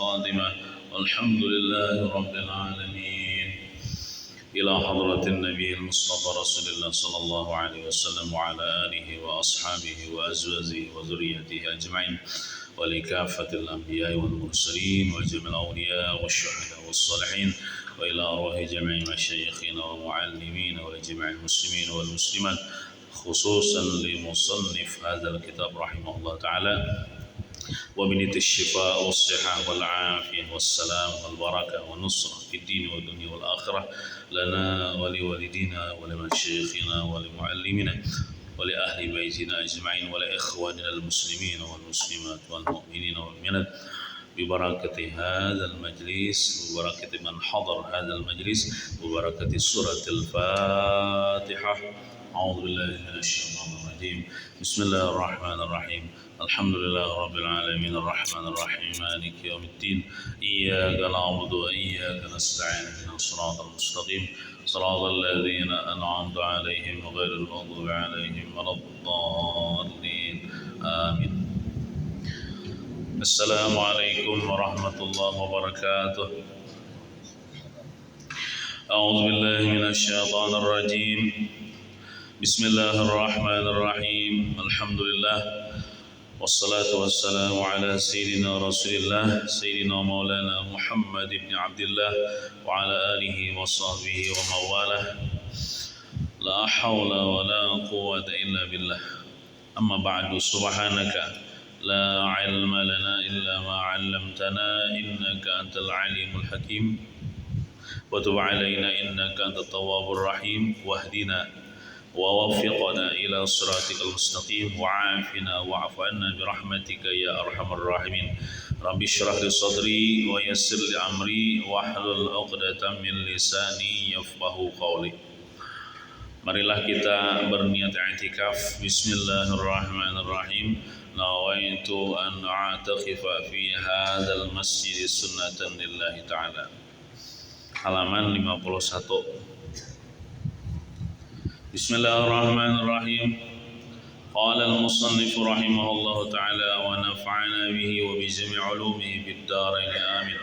الخاتمة والحمد لله رب العالمين. إلى حضرة النبي المصطفى رسول الله صلى الله عليه وسلم وعلى آله وأصحابه وأزواجه وذريته أجمعين، ولكافة الأنبياء والمرسلين وجميع الأولياء والشهداء والصالحين، وإلى أرواح جميع مشايخنا ومعلمين ولجميع المسلمين والمسلمات، خصوصا لمصنف هذا الكتاب رحمه الله تعالى، وبنية الشفاء والصحة والعافية والسلام والبركة والنصرة في الدين والدنيا والآخرة لنا ولوالدينا ولمشايخنا ولمعلمنا ولأهل بيتنا أجمعين ولإخواننا المسلمين والمسلمات والمؤمنين والمؤمنات ببركة هذا المجلس، ببركة من حضر هذا المجلس، ببركة سورة الفاتحة. أعوذ بالله من الشيطان الرجيم. بسم الله الرحمن الرحيم. الحمد لله رب العالمين الرحمن الرحيم مالك يوم الدين، إياك نعبد وإياك نستعين اهدنا الصراط المستقيم صراط الذين أنعمت عليهم غير المغضوب عليهم ولا الضالين آمين. السلام عليكم ورحمة الله وبركاته. أعوذ بالله من الشيطان الرجيم. بسم الله الرحمن الرحيم. الحمد لله والصلاة والسلام على سيدنا رسول الله سيدنا مولانا محمد بن عبد الله وعلى آله وصحبه ومن والاه. لا حول ولا قوة إلا بالله. أما بعد، سبحانك لا علم لنا إلا ما علمتنا إنك أنت العليم الحكيم، وتب علينا إنك أنت التواب الرحيم، واهدنا ووفقنا إلى صراطك المستقيم، وعافنا واعف عنا برحمتك يا أرحم الراحمين. رب اشرح لي صدري ويسر لي أمري واحلل عقدة من لساني يفقهوا قولي. Marilah kita berniat i'tikaf. Bismillahirrahmanirrahim. Nawaitu an a'takifa fi hadzal masjid sunnatan lillahi ta'ala. Halaman 51. Bismillahirrahmanirrahim. Qala al-musannif rahimahullahu ta'ala wa nafa'ana bihi wa bi jami' ulumihi bid darain amin.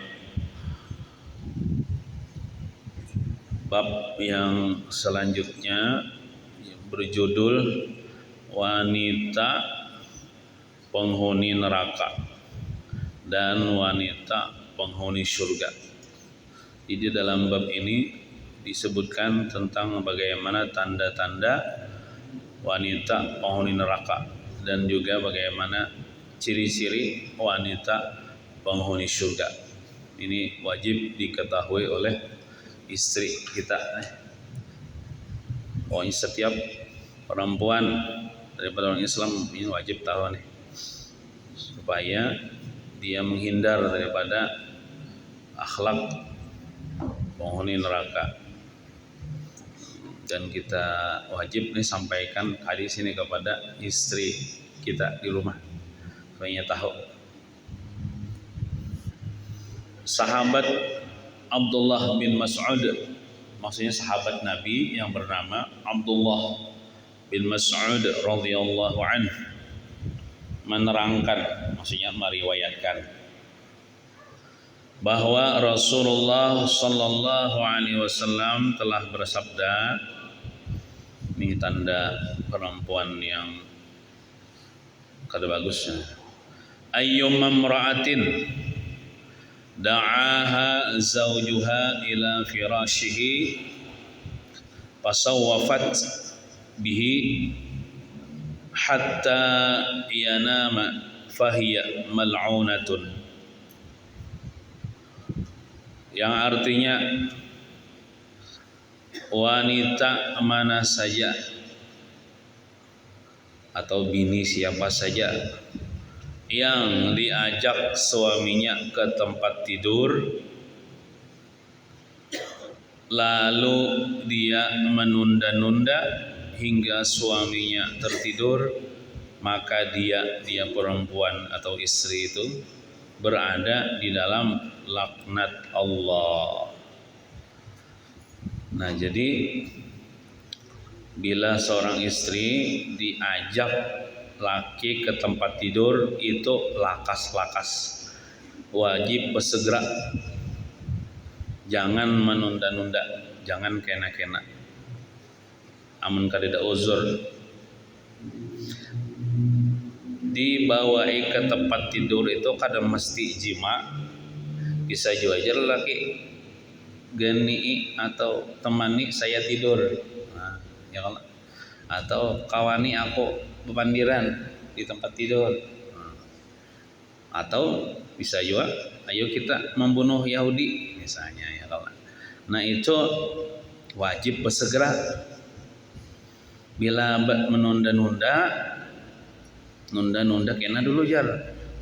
Bab yang selanjutnya berjudul wanita penghuni neraka dan wanita penghuni surga. Di dalam bab ini disebutkan tentang bagaimana tanda-tanda wanita penghuni neraka dan juga bagaimana ciri-ciri wanita penghuni surga. Ini wajib diketahui oleh istri kita. Pokoknya setiap perempuan daripada orang Islam ini wajib tahu nih, supaya dia menghindar daripada akhlak penghuni neraka. Dan kita wajib nih sampaikan hadis ini kepada istri kita di rumah supaya tahu. Sahabat Abdullah bin Mas'ud, maksudnya sahabat Nabi yang bernama Abdullah bin Mas'ud radhiyallahu anhu, menerangkan, maksudnya meriwayatkan, bahwa Rasulullah sallallahu alaihi wasallam telah bersabda. Ini tanda perempuan yang kada bagusnya. Ayyum imra'atin da'aha zawjuha ila firashihi fasawwafat bihi hatta yanama fahiya mal'unatun. Yang artinya, wanita mana saja atau bini siapa saja yang diajak suaminya ke tempat tidur lalu dia menunda-nunda hingga suaminya tertidur, maka dia perempuan atau istri itu berada di dalam laknat Allah. Nah, jadi bila seorang istri diajak laki ke tempat tidur itu lakas-lakas, wajib bersegera, jangan menunda-nunda, jangan kena-kena. Amun kadida uzur dibawai ke tempat tidur itu kadang mesti jima, bisa juga aja lelaki geni atau temani saya tidur, nah, ya kalau atau kawani aku bepandiran di tempat tidur, atau bisa juga ayo kita membunuh Yahudi misalnya, ya kalau nah itu wajib bersegera. Bila menunda-nunda kena dulu jar,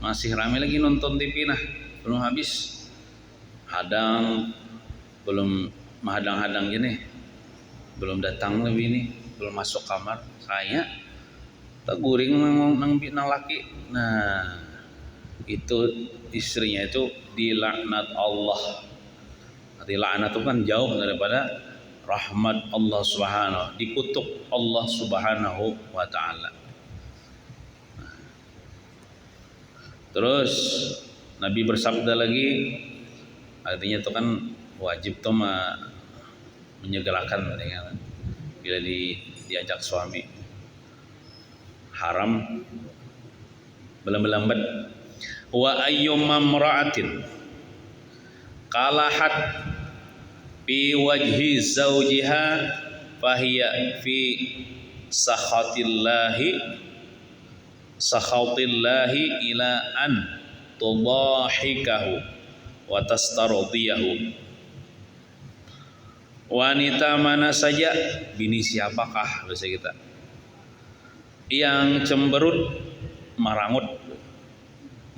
masih rame lagi nonton TV, nah belum habis, hadang belum menghadang-hadang gini, belum datang lebih ini, belum masuk kamar, saya tak guring nang laki. Nah itu istrinya itu dilaknat Allah. Dilaknat itu kan jauh daripada rahmat Allah Subhanahu, dikutuk Allah Subhanahu wa taala. Terus Nabi bersabda lagi, artinya itu kan wajib tuh menyegerakan bila diajak suami, haram belambat. Wa ayyumma imra'atin qalahat fi wajhi zawjiha fahiya fi sakhatillahi ila an tudahikahu wa tastardiyahu. Wanita mana saja, bini siapakah bahasa kita, yang cemberut marangut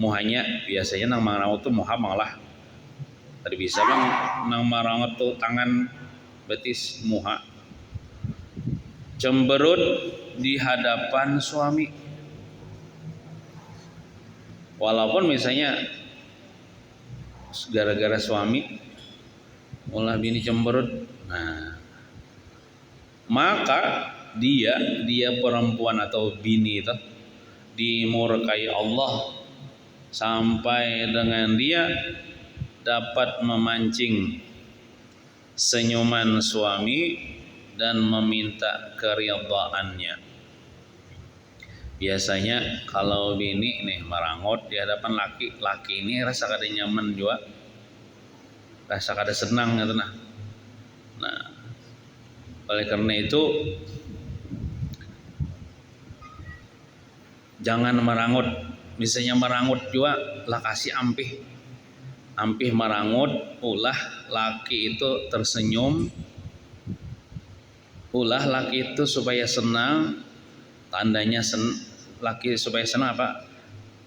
muhanya, biasanya nang marangut tuh muha malah tadi bisa bang nang marangut tuh tangan betis muha, cemberut di hadapan suami, walaupun misalnya gara-gara suami ulah bini cemberut, nah maka dia perempuan atau bini itu dimurkai Allah sampai dengan dia dapat memancing senyuman suami dan meminta keridhaannya. Biasanya kalau bini nih marangot di hadapan laki ini rasa kada nyaman juga, rasa kada senang gitu nah. Nah, oleh karena itu jangan marangut. Misalnya marangut juga lah kasih ampih marangut, ulah laki itu tersenyum, ulah laki itu supaya senang. Tandanya laki supaya senang apa?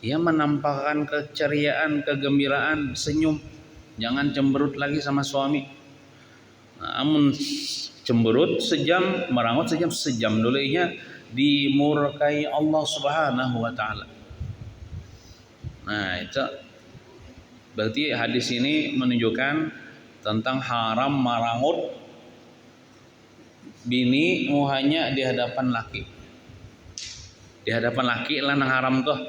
Ia menampakkan keceriaan, kegembiraan, senyum. Jangan cemberut lagi sama suami. Namun cemberut sejam, marangut sejam dulunya dimurkai Allah Subhanahu wa taala. Nah, itu berarti hadis ini menunjukkan tentang haram marangut bini muhanya di hadapan laki. Di hadapan laki lah nang haram tuh.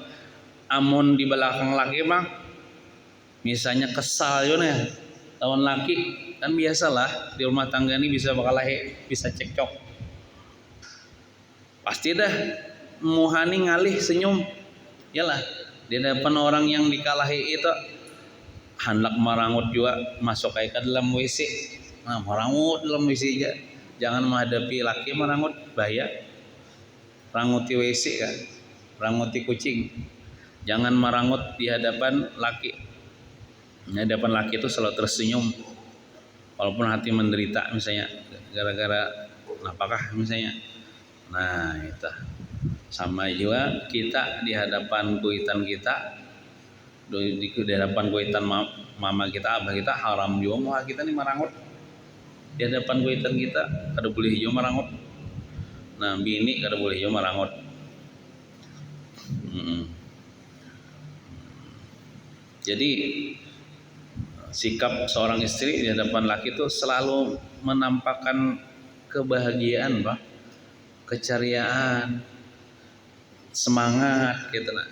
Amun di belakang laki bang, misalnya kesal yo nih lawan laki, kan biasalah di rumah tangga ini bisa bakalahe, bisa cekcok. Pasti dah muhani ngalih senyum. Yalah, di hadapan orang yang dikalahi itu hendak marangut juga masuk ke dalam WC. Nah, marangut dalam WC aja. Jangan menghadapi laki marangut, bahaya. Ranguti WC kan, ranguti kucing. Jangan marangut di hadapan laki. Di hadapan laki itu selalu tersenyum, walaupun hati menderita misalnya gara-gara apakah misalnya. Nah itu sama juga kita di hadapan kuitan kita, di hadapan kuitan mama kita, abah kita, haram juga mau kita nih marangut. Di hadapan kuitan kita kada boleh juga marangut. Nah bini kada boleh juga marangut. Jadi sikap seorang istri di hadapan laki itu selalu menampakkan kebahagiaan, Pak, keceriaan, semangat gitu nah.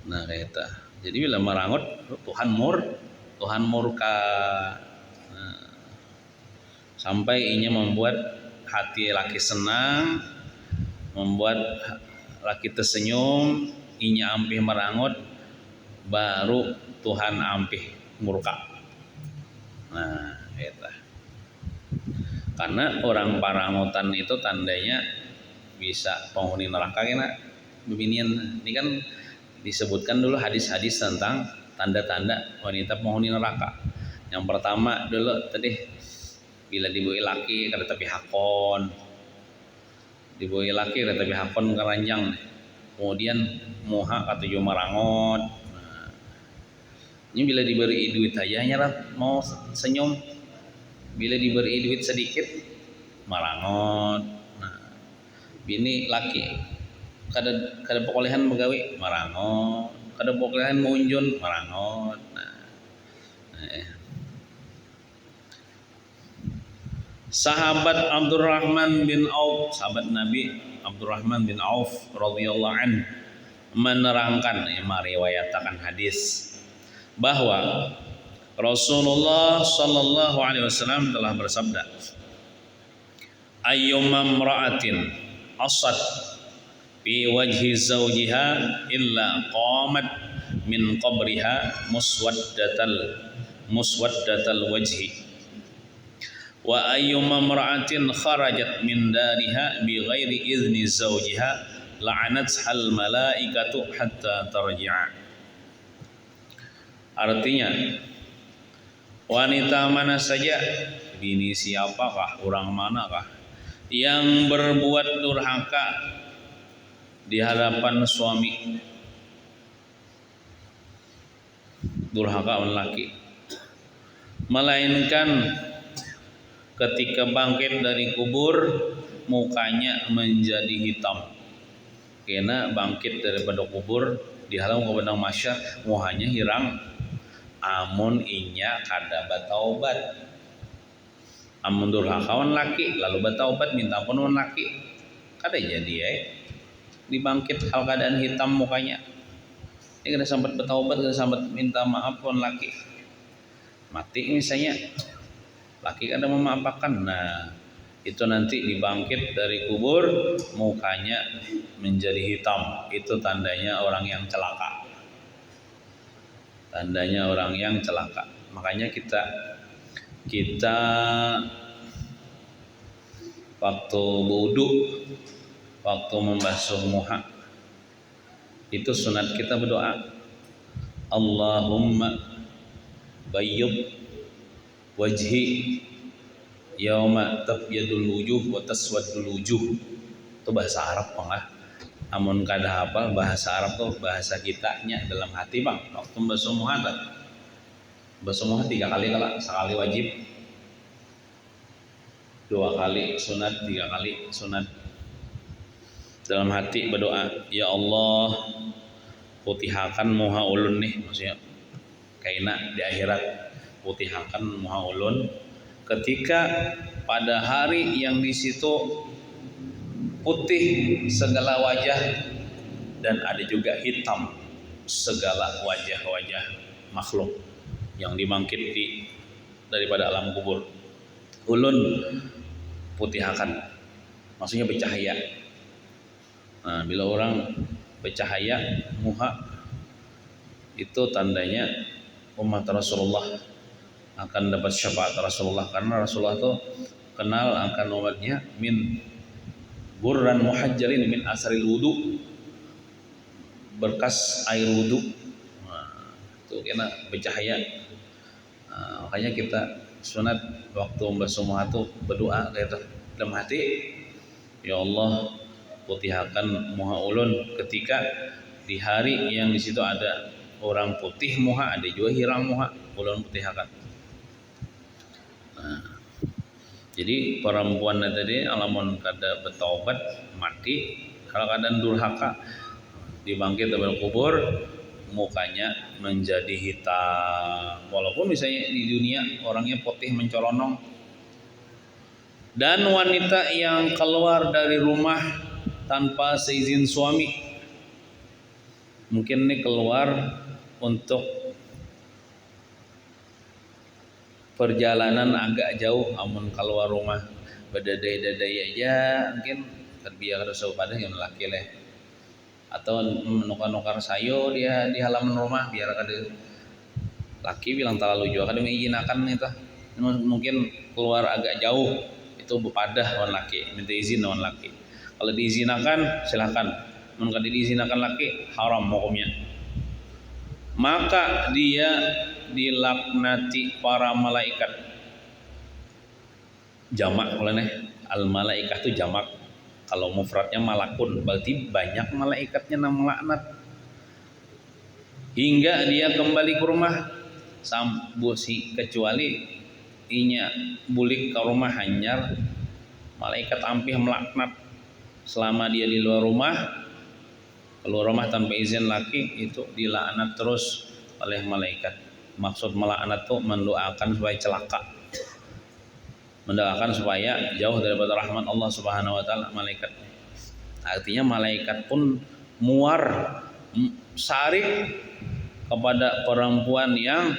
Nah, kayak itu. Jadi bila merangut Tuhan murka. Nah, sampai inya membuat hati laki senang, membuat laki tersenyum, inya ampih merangut, baru Tuhan ampih murka. Nah, itu. Karena orang parangutan itu tandanya bisa penghuni neraka kena bebinian. Ini kan disebutkan dulu hadis-hadis tentang tanda-tanda wanita penghuni neraka. Yang pertama dulu tadi bila dibui laki kada tapi hakon, dibui laki kada tapi hakon keranjang. Kemudian muha katuju marangot. Nah, ini bila diberi duit aja nyarat mau senyum, bila diberi duit sedikit marangot. Nah, bini laki kada pekolehan begawi marangot, kada pekolehan munjun marangot. Sahabat Abdurrahman bin Auf, sahabat Nabi Abdurrahman bin Auf radhiyallahu an menerangkan, meriwayatkan hadis bahwa Rasulullah sallallahu alaihi wasallam telah bersabda, ayyumma imra'atin asad fi wajhi zawjiha illa qamat min qabriha muswaddatal wajhi wa ayyumma imra'atin kharajat min dariha bi ghairi izni zawjiha la'anathal malaikatu hatta tarji'a. Artinya, wanita mana saja, bini siapakah, orang manakah yang berbuat durhaka di hadapan suami, durhaka lelaki, melainkan ketika bangkit dari kubur mukanya menjadi hitam. Karena bangkit daripada kubur di halam kepadang masyar muhanya hirang. Amun inya kada bataubat, amun durhakawan laki lalu bataubat minta ampun laki, kada jadi dibangkit hal keadaan hitam mukanya. Ini kada sampai bataubat, kada sampai minta maaf pun laki. Mati misalnya, laki kada memaafkan. Nah, itu nanti dibangkit dari kubur mukanya menjadi hitam. Itu tandanya orang yang celaka. Tandanya orang yang celaka. Makanya kita waktu wudu, waktu membasuh muha, itu sunat kita berdoa, Allahumma bayyid wajhi yauma tabyadul wujuh wa taswaddul wujuh. Itu bahasa Arab Bang. Amun kada hafal bahasa Arab tuh bahasa kitanya dalam hati Bang. Waktu membasuh muha, basuh muha 3 kali kalau sekali wajib, 2 kali sunat, 3 kali sunat. Dalam hati berdoa, ya Allah putihakan muha ulun nih, maksudnya kaina di akhirat putihakan muha ulun ketika pada hari yang di situ putih segala wajah dan ada juga hitam segala wajah-wajah makhluk yang dibangkit daripada alam kubur. Ulun putihakan, maksudnya bercahaya. Nah, bila orang bercahaya muha, itu tandanya umat Rasulullah akan dapat syafaat Rasulullah, karena Rasulullah itu kenal akan umatnya min burran muhajjalin min asaril wudu, berkas air wudu. Nah, itu kena bercahaya. Nah, makanya kita sunat waktu membasuh muha itu berdoa gitu dalam hati, ya Allah putihakan muha ulun ketika di hari yang di situ ada orang putih muha, ada juga hirang muha, ulun putihakan. Nah, jadi perempuan tadi alamun kada bertaubat mati, kalau keadaan durhaka dibangkit dari kubur mukanya menjadi hitam, walaupun misalnya di dunia orangnya putih mencolonong. Dan wanita yang keluar dari rumah tanpa seizin suami, mungkin ini keluar untuk perjalanan agak jauh, amun keluar rumah berdadai-dadai aja mungkin terbiar ada pada yang laki leh, atau menukar-nukar sayur dia di halaman rumah biar ada laki bilang terlalu jauh kadang mengizinakan itu mungkin keluar agak jauh itu bepadah wan laki minta izin wan laki. Kalau diizinakan silakan, kalau diizinakan laki haram hukumnya. Maka dia dilaknati para malaikat. Jamak oleh al malaikat itu jamak. Kalau mufradnya malakun berarti banyak malaikatnya yang melaknat hingga dia kembali ke rumah sambusi kecuali inya bulik ke rumah hanyar malaikat ampih melaknat selama dia di luar rumah. Keluar rumah tanpa izin laki itu dilaknat terus oleh malaikat. Maksud melaknat itu mendoakan supaya celaka, mendoakan supaya jauh daripada rahmat Allah Subhanahu wa taala malaikat. Artinya malaikat pun muar sarik kepada perempuan yang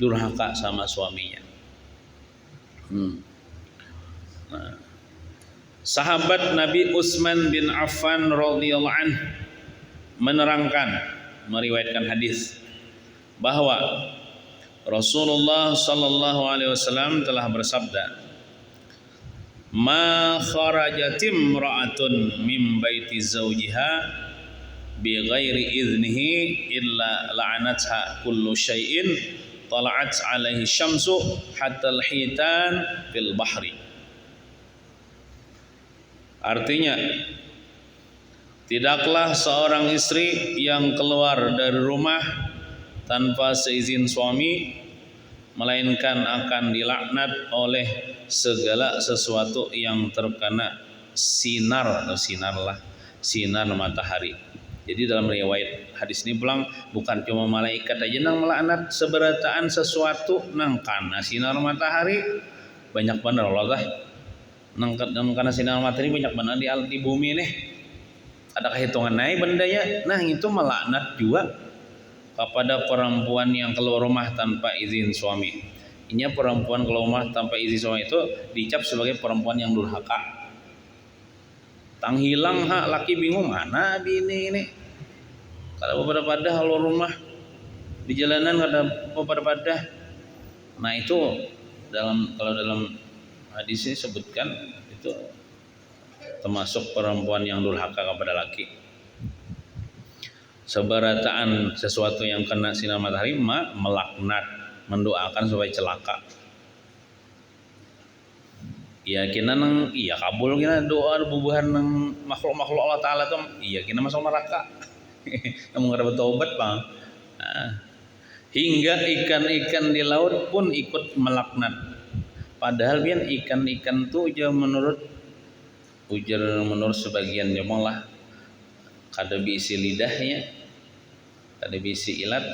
durhaka sama suaminya. Nah, sahabat Nabi Utsman bin Affan radhiyallahu anhu menerangkan, meriwayatkan hadis bahwa Rasulullah sallallahu alaihi wasallam telah bersabda, "Ma kharajatim ra'atun min baiti zawjiha bi ghairi idnihi illa la'anatha kullu syai'in tala'at 'alaihi syamsu hatta al-hitan fil bahri." Artinya, tidaklah seorang istri yang keluar dari rumah tanpa seizin suami melainkan akan dilaknat oleh segala sesuatu yang terkena sinar atau sinar matahari. Jadi dalam riwayat hadis ini pulang bukan cuma malaikat aja nang melaknat seberataan sesuatu nang karena sinar matahari banyak benar Allah tah. Nang karena sinar matahari banyak benar di bumi nih. Ada kehitungan naik bendanya. Nah itu melaknat juga kepada perempuan yang keluar rumah tanpa izin suami. Ini perempuan keluar rumah tanpa izin suami itu dicap sebagai perempuan yang durhaka. Tang hilang hak laki bingung mana bini ini. Kalau pada keluar rumah di jalanan ada pada. Nah itu kalau dalam hadis ini sebutkan itu termasuk perempuan yang durhaka kepada laki. Seberataan sesuatu yang kena sinar matahari melaknat, mendoakan supaya celaka. Ya kina nang iya kabul kina doa bubuhan nang makhluk-makhluk Allah Taala tuh iya kina masuk neraka. Kamu nggak bertobat bang. Nah, hingga ikan-ikan di laut pun ikut melaknat. Padahal biar ikan-ikan tuh aja menurut sebagian jemaah kada bisi lidahnya, kada bisi ilat,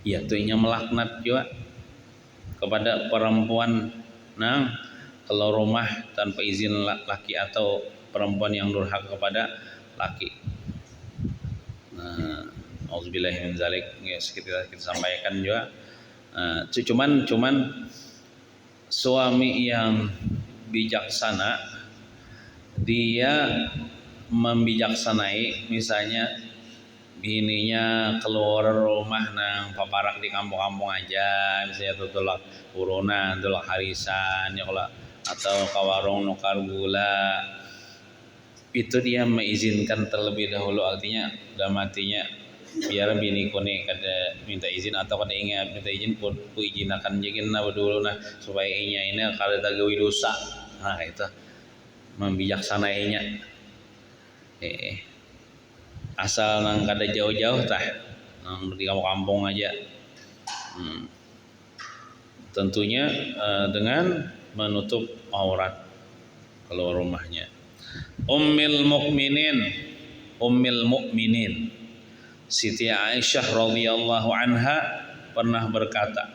ya tuhnya melaknat juga kepada perempuan nang keluar rumah tanpa izin laki atau perempuan yang durhaka kepada laki. Nah, auzubillahi min zalik, ya kita sampaikan juga. Cuman suami yang bijaksana dia membijaksanai misalnya bininya keluar rumah nang paparak di kampung-kampung aja misalnya tutulak urunan tulak harisan ya kalau atau ke warung nukar gula itu dia mengizinkan terlebih dahulu artinya dalam hatinya biar bini kone kada minta izin atau kada ingat minta izin ku izinakan jikin na dulu nah supaya inya ini kada tagawi dosa. Nah itu membijaksanainya asal nang kada jauh-jauh tah nang di kampung-kampung aja tentunya dengan menutup aurat keluar rumahnya. Ummul mukminin Siti Aisyah radhiyallahu anha pernah berkata,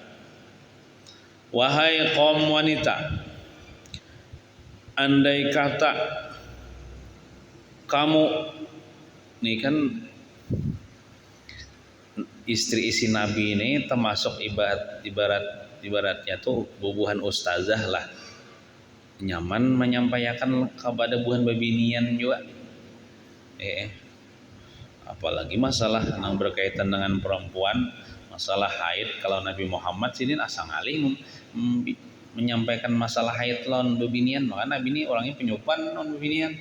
wahai kaum wanita, andai kata kamu nih kan istri Nabi ini termasuk ibaratnya tuh bubuhan ustazah lah, nyaman menyampaikan kepada buhan babinian juga. Apalagi masalah yang berkaitan dengan perempuan, masalah haid. Kalau Nabi Muhammad sini asal alih menyampaikan masalah haid lawan babinian, maka Nabi ini orangnya penyupan lawan babinian.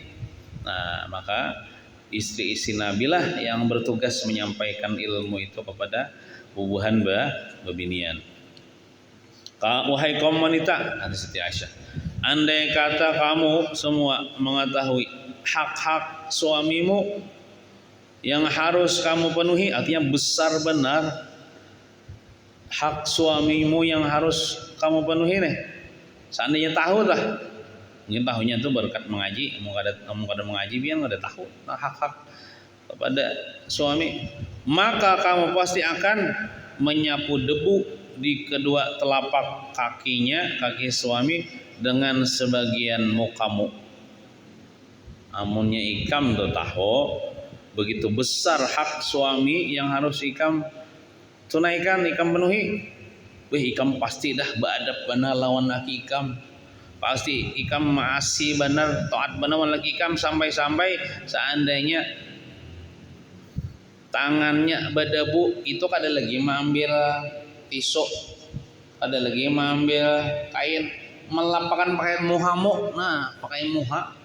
Nah, maka istri-istri Nabi lah yang bertugas menyampaikan ilmu itu kepada bubuhan babinian. Wahai kaum wanita, kata Siti Aisyah, andai kata kamu semua mengetahui hak-hak suamimu yang harus kamu penuhi, artinya besar benar hak suamimu yang harus kamu penuhi nih. Seandainya tahu lah, mungkin tahunya itu berkat mengaji, kamu kada mengaji biar kada tahu hak-hak kepada suami, maka kamu pasti akan menyapu debu di kedua telapak kakinya, kaki suami, dengan sebagian mukamu. Amunnya ikam tuh tahu begitu besar hak suami yang harus ikam tunaikan, ikam penuhi. Ikam pasti dah beradab benar lawan laki ikam, pasti ikam masih benar taat benar lawan laki ikam, sampai-sampai seandainya tangannya berdebu itu kada lagi mengambil tisu, kada lagi mengambil kain, melapakkan pakai muhamu. Nah, pakai muha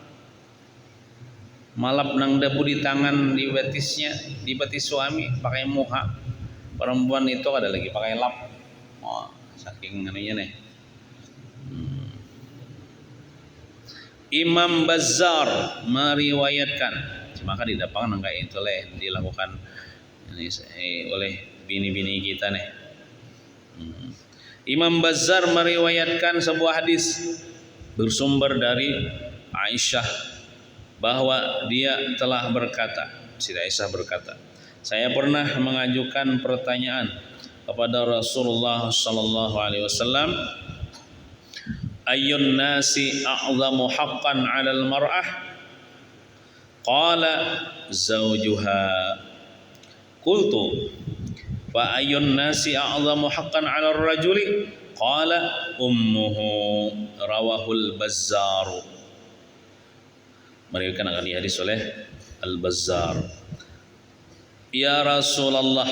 malap nang debu di tangan, di betisnya, di betis suami pakai muha. Perempuan itu ada lagi pakai lap. Saking anunya nih. Imam Bazzar meriwayatkan, maka didapatkan angka itu dilakukan ini oleh bini-bini kita nih. Imam Bazzar meriwayatkan sebuah hadis bersumber dari Aisyah bahwa dia telah berkata, Siti Aisyah berkata, saya pernah mengajukan pertanyaan kepada Rasulullah sallallahu alaihi wasallam, ayyun nasi a'zamu haqqan 'alal mar'ah? Qala zawjuha. Qultu fa ayyun nasi a'zamu haqqan 'alal rajuli? Qala ummuhu. Rawahul Bazzar. Mereka akan dihadis oleh Al-Bazzar. Ya Rasulullah,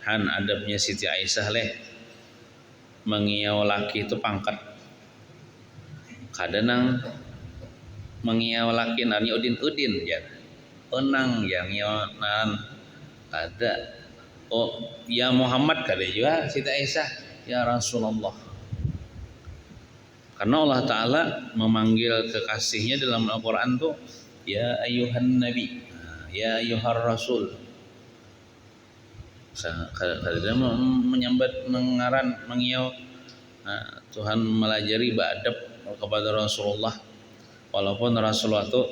han adabnya Siti Aisyah mengiau laki itu pangkat. Kadang mengiau laki nani udin ya, enang yang nyan ada. Oh ya Muhammad kada juga Siti Aisyah ya Rasulullah. Karena Allah Ta'ala memanggil kekasihnya dalam Al-Quran tuh ya ayuhan nabi, ya ayuhar rasul. Kadang menyambat mengaran mengiau. Tuhan melajari beradab kepada Rasulullah, walaupun Rasulullah itu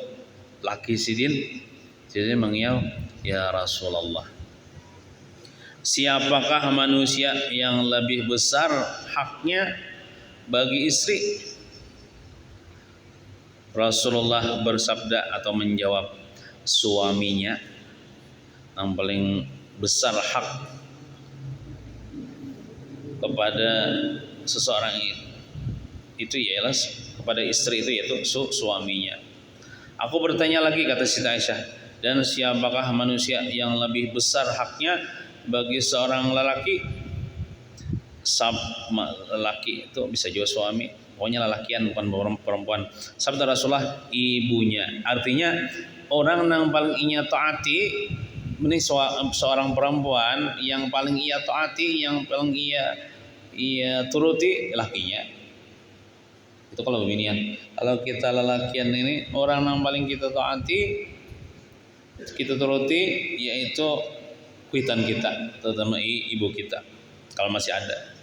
laki sidin, jadi mengiau ya Rasulullah. Siapakah manusia yang lebih besar haknya bagi istri? Rasulullah bersabda atau menjawab, suaminya yang paling besar hak kepada seseorang itu ialah kepada istri itu, yaitu suaminya. Aku bertanya lagi, kata Siti Aisyah, dan siapakah manusia yang lebih besar haknya bagi seorang lelaki? Lelaki itu bisa juga suami, pokoknya lelakian bukan perempuan. Sabda Rasulullah, ibunya. Artinya orang yang paling ia taati ini seorang perempuan yang paling ia taati, yang paling ia turuti lakinya. Itu kalau beginian. Kalau kita lelakian ini, orang yang paling kita taati, kita turuti, yaitu kuitan kita, terutama ibu kita kalau masih ada.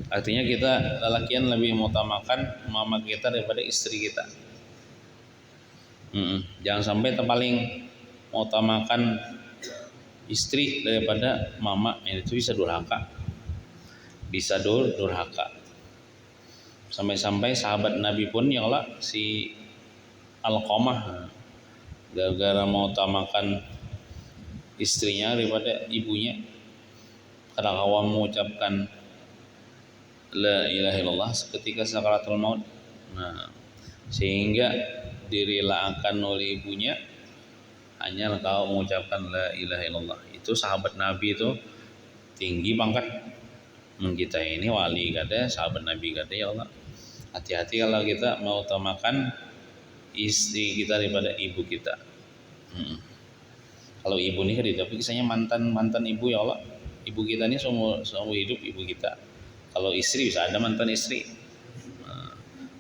Artinya kita lelakian lebih mengutamakan mama kita daripada istri kita. Jangan sampai terpaling mengutamakan istri daripada mama, itu bisa durhaka, bisa durhaka. Sampai-sampai sahabat Nabi pun ya Allah, si Alqamah gara-gara mengutamakan istrinya daripada ibunya karena awam mengucapkan la ilaha illallah ketika sakaratul maut. Nah, sehingga direlakan oleh ibunya hanya kau mengucapkan la ilaha illallah. Itu sahabat Nabi itu tinggi pangkat. Kita ini wali kata sahabat Nabi kata, ya Allah, hati-hati kalau kita mau utamakan istri kita daripada ibu kita. Kalau ibu ini kan tapi kisahnya mantan ibu, ya Allah, ibu kita ini seumur hidup ibu kita. Kalau istri bisa ada mantan istri.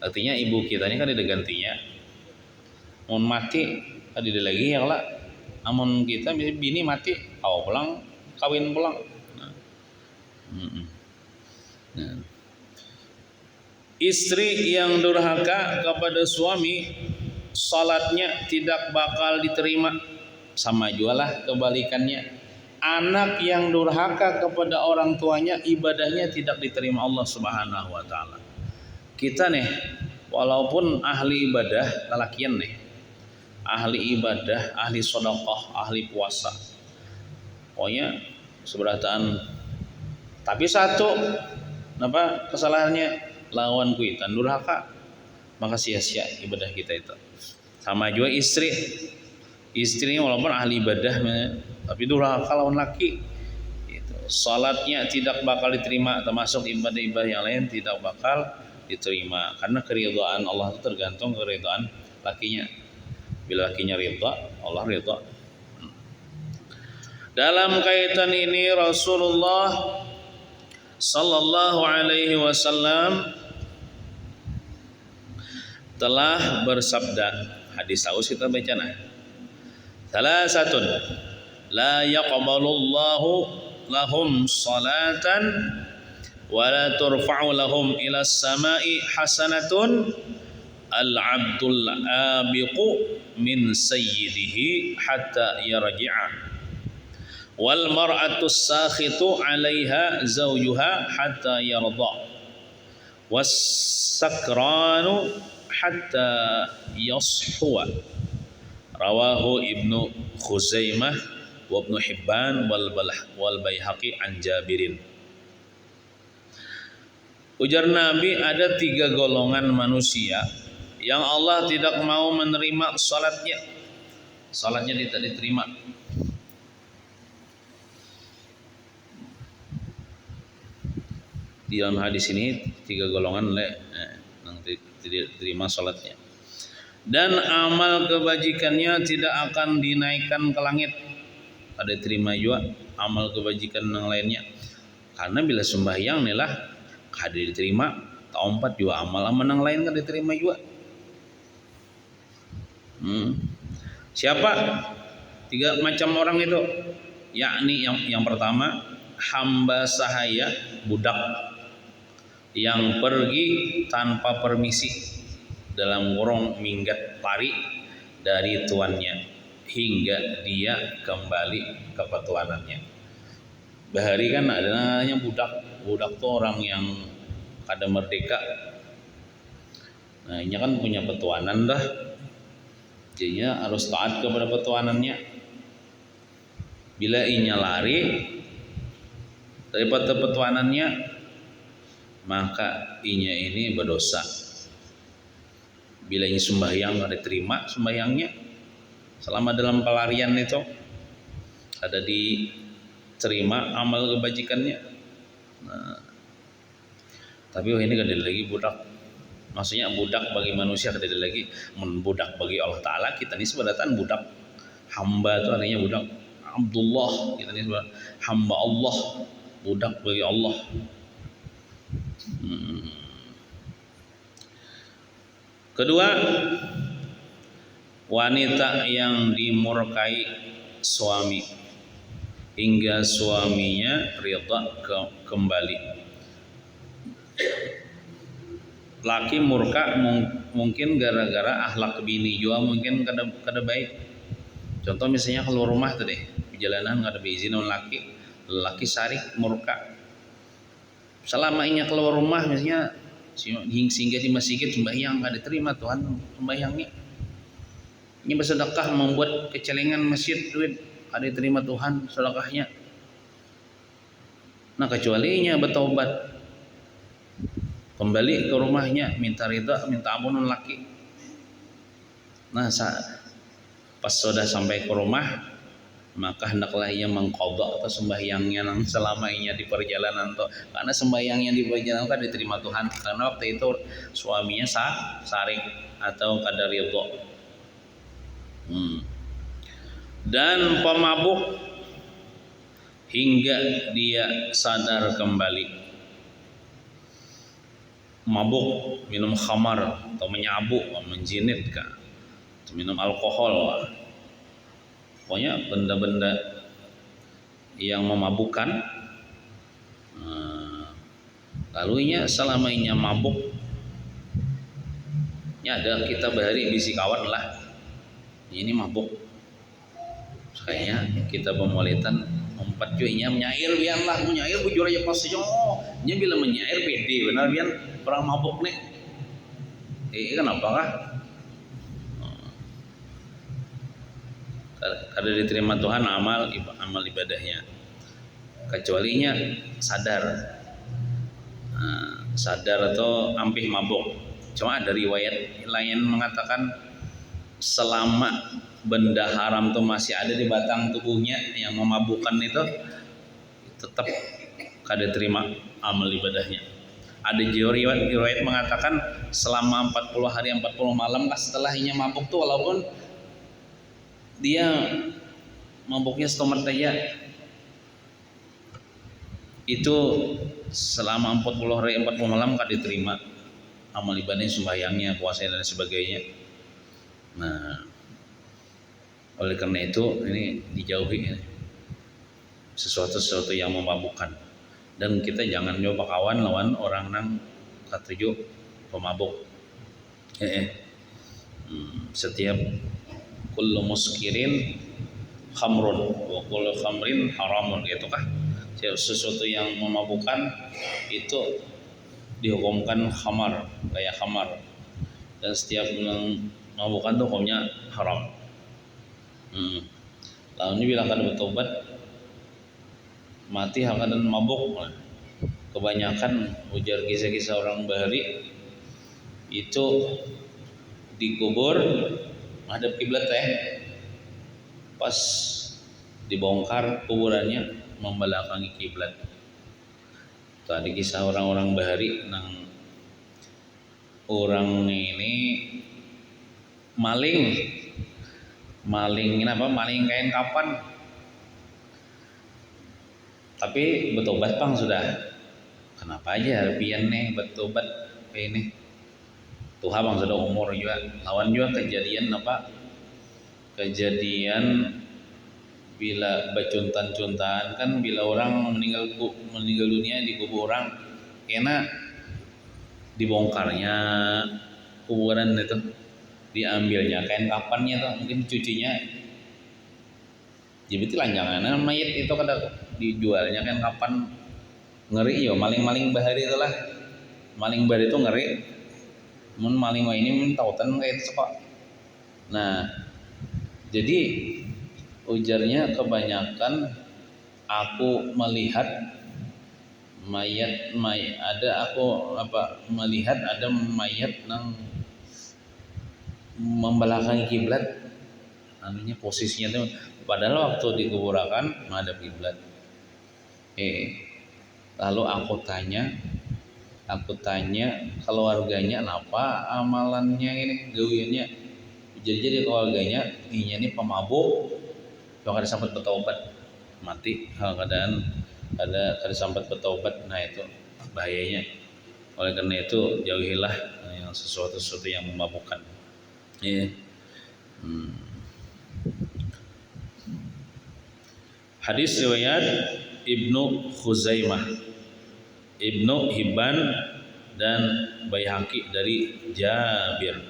Artinya ibu kita ini kan ada gantinya. Mau mati ada lagi ya Allah. Namun kita bini mati, kau pulang, kawin pulang. Nah. Istri yang durhaka kepada suami, salatnya tidak bakal diterima. Sama jualah kebalikannya. Anak yang durhaka kepada orang tuanya, ibadahnya tidak diterima Allah Subhanahu wa taala. Kita nih, walaupun ahli ibadah, lalakian nih, ahli ibadah, ahli sedekah, ahli puasa, pokoknya seberataan. Tapi satu, apa kesalahannya? Lawan kuitan durhaka, maka sia-sia ibadah kita itu. Sama juga istrinya walaupun ahli ibadah, tapi durhaka lawan laki, itu salatnya tidak bakal diterima, termasuk ibadah-ibadah yang lain tidak bakal diterima karena keridhaan Allah itu tergantung keridhaan lakinya. Bila lakinya ridha, Allah ridha. Dalam kaitan ini Rasulullah sallallahu alaihi wasallam telah bersabda, hadis aus kita baca nah. Salasatun la yaqbalullahu lahum salatan wa la turfa'u lahum ila samai hasanatun al-abdul abiqu min sayyidihi hatta yarji'a wal mar'atu sakhitu 'alaiha zawjuha hatta yarda was sakranu hatta yashuwa. Rawahu Ibnu Khuzaimah wa Ibnu Hibban wal Baihaqi an Jabirin. Ujar Nabi, ada 3 golongan manusia yang Allah tidak mau menerima salatnya. Salatnya tidak diterima. Di dalam hadis ini 3 golongan nanti tidak diterima salatnya. Dan amal kebajikannya tidak akan dinaikkan ke langit. Ada terima juga amal kebajikan yang lainnya. Karena bila sembahyang inilah kada diterima, taumpat juga amal-amal yang lain kan diterima juga. Siapa 3 macam orang itu? Yakni yang pertama, hamba sahaya, budak yang pergi tanpa permisi, dalam kurung minggat lari dari tuannya hingga dia kembali ke petuanannya. Bahari kan ada namanya budak tuh orang yang kada merdeka. Nah ini kan punya petuanan dah, jadinya harus taat kepada petuanannya. Bila inya lari daripada petuanannya, maka inya ini berdosa. Bila ini sembahyang ada terima sembahyangnya, selama dalam pelarian itu ada diterima amal kebajikannya. Nah, tapi ini kan ada lagi budak, maksudnya budak bagi manusia, ada lagi budak bagi Allah Taala. Kita ini sebenarnya budak, hamba itu artinya budak. Abdullah, kita ini sebenarnya hamba Allah, budak bagi Allah. Kedua, wanita yang dimurkai suami hingga suaminya ridha kembali. Laki murka mungkin gara-gara akhlak bini juga mungkin kada baik. Contoh misalnya keluar rumah tuh deh, perjalanan kada beizin laki sarik murka. Selama inya keluar rumah misalnya singgah di masjid sembahyang kada terima Tuhan sembahyangnya. Ini bersedekah membuat kecelengan masjid duit ada terima Tuhan sedekahnya. Nah kecualinya bertobat, kembali ke rumahnya, minta ridha, minta ampunan laki. Nah pas sudah sampai ke rumah, maka hendaklah ia mengqadha atau sembahyangnya yang selama ini di perjalanan tuh, karena sembahyangnya di perjalanan kan diterima Tuhan, karena waktu itu suaminya sarik atau kadar ridha. Dan pemabuk hingga dia sadar kembali. Mabuk, minum khamar atau menyabu, menjinit kah, atau minum alkohol, pokoknya benda-benda yang memabukkan. Lalu nya selama inya mabuk, nya ada kita bahari bisi kawan lah, ini mabuk, kayaknya kita pemulitan empat cuinya menyair biar lah, menyair bujur aja pas yo, nya bila menyair pede benar biar orang mabuk nih, kenapa kah? Kada diterima Tuhan amal ibadahnya, kecualinya sadar atau ampih mabuk. Cuma ada riwayat lain mengatakan selama benda haram itu masih ada di batang tubuhnya yang memabukkan itu, tetap kada terima amal ibadahnya. Ada juga riwayat mengatakan selama 40 hari 40 malam setelahnya mabuk tuh, walaupun dia mabuknya setomat aja, itu selama 40 hari 40 malam kada diterima amal ibadahnya, sembahyangnya, puasanya dan sebagainya. Nah, oleh karena itu ini dijauhi sesuatu yang memabukkan, dan kita jangan nyoba kawan lawan orang nang katuju pemabuk. Setiap kullu muskirin khamrun wa kullu khamrin haramun, gitu kah? Sesuatu yang memabukkan itu dihukumkan khamar, kayak khamar, dan setiap yang memabukkan itu hukumnya haram. Lalu ini bilang kada bertobat, mati hakadan mabuk. Kebanyakan ujar kisah-kisah orang bahari itu dikubur menghadap kiblat pas dibongkar kuburannya membelakangi kiblat. Tadi kisah orang-orang bahari nang orang ini maling kain kapan, tapi bertobat bang sudah. Kenapa aja harpian nih bertobat kayak ini? Tuhan bang sudah umur juga. Lawan juga kejadian bila bacuntan-cuntan kan, bila orang meninggal dunia di kubur orang, kena dibongkarnya kuburan itu, diambilnya kain kapannya tuh, mungkin cucinya, jadi lanjangan mayat itu kada dijualnya kain kapan. Ngeri yo maling-maling bahari itulah, maling bahari itu ngeri. Mun maling ini tautan kayak itu kok. Nah, jadi ujarnya kebanyakan aku melihat melihat ada mayat nang membelakangi kiblat, anunya posisinya tuh, padahal waktu dikuburakan menghadap kiblat. Lalu aku tanya keluarganya, apa amalannya ini, gawiannya. Jadi keluarganya ini pemabuk, yang ada sampai bertaubat, mati hal keadaan ada sampai bertaubat. Nah itu bahayanya. Oleh karena itu jauhilah yang sesuatu yang memabukkan. Hadis riwayat Ibnu Khuzaimah, Ibnu Hibban dan Baihaqi dari Jabir.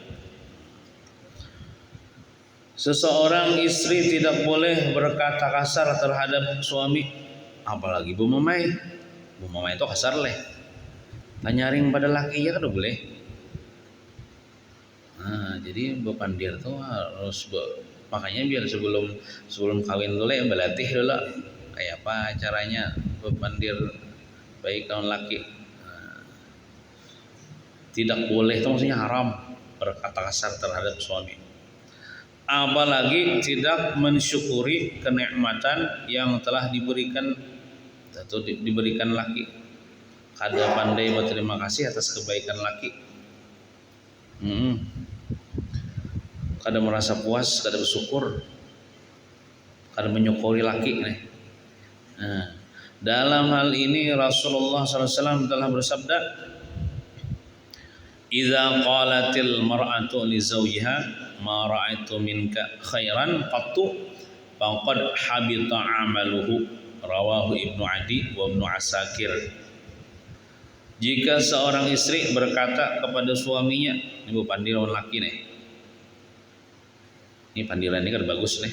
Seseorang istri tidak boleh berkata kasar terhadap suami, apalagi Bu Mamai. Bu Mamai itu kasar leh. Nyaring pada lakinya kan boleh. Nah, jadi bapak dia tuh harus Makanya biar sebelum kawin dulu ya berlatih dulu kayak apa caranya bepandir baik kawan laki. Tidak boleh itu maksudnya haram berkata kasar terhadap suami. Apalagi tidak mensyukuri kenikmatan yang telah diberikan atau diberikan laki. Kada pandai berterima kasih atas kebaikan laki. Kada merasa puas, kada bersyukur, kada menyukuri laki. Nah, dalam hal ini Rasulullah SAW telah bersabda, "Idza qalatil mar'atu li zawjiha ma ra'aitu minka khairan qattu faqad habita 'amaluhu." Rawahu Ibnu Adi wa Ibnu Asakir. Jika seorang istri berkata kepada suaminya, ini bu pandiran laki nih. Ini pandiran ini kan bagus nih.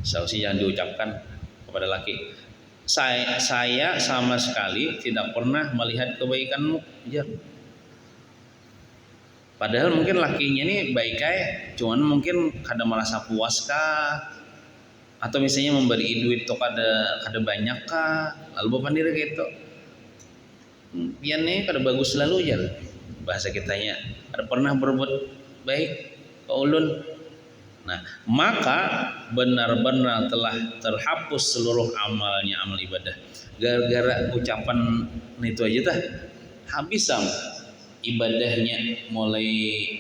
Seharusnya jangan diucapkan kepada laki. Saya sama sekali tidak pernah melihat kebaikanmu. Ya. Padahal mungkin lakinya ini baik aja, cuman mungkin kada merasa puas kah? Atau misalnya memberi duit tuh kada banyak kah? Lalu bapak diri gitu. Pian nih kada bagus selalu ya bahasa kitanya. Kada pernah berbuat baik ke ulun. Nah, maka benar-benar telah terhapus seluruh amalnya, amal ibadah. Gara-gara ucapan itu aja dah habis ibadahnya mulai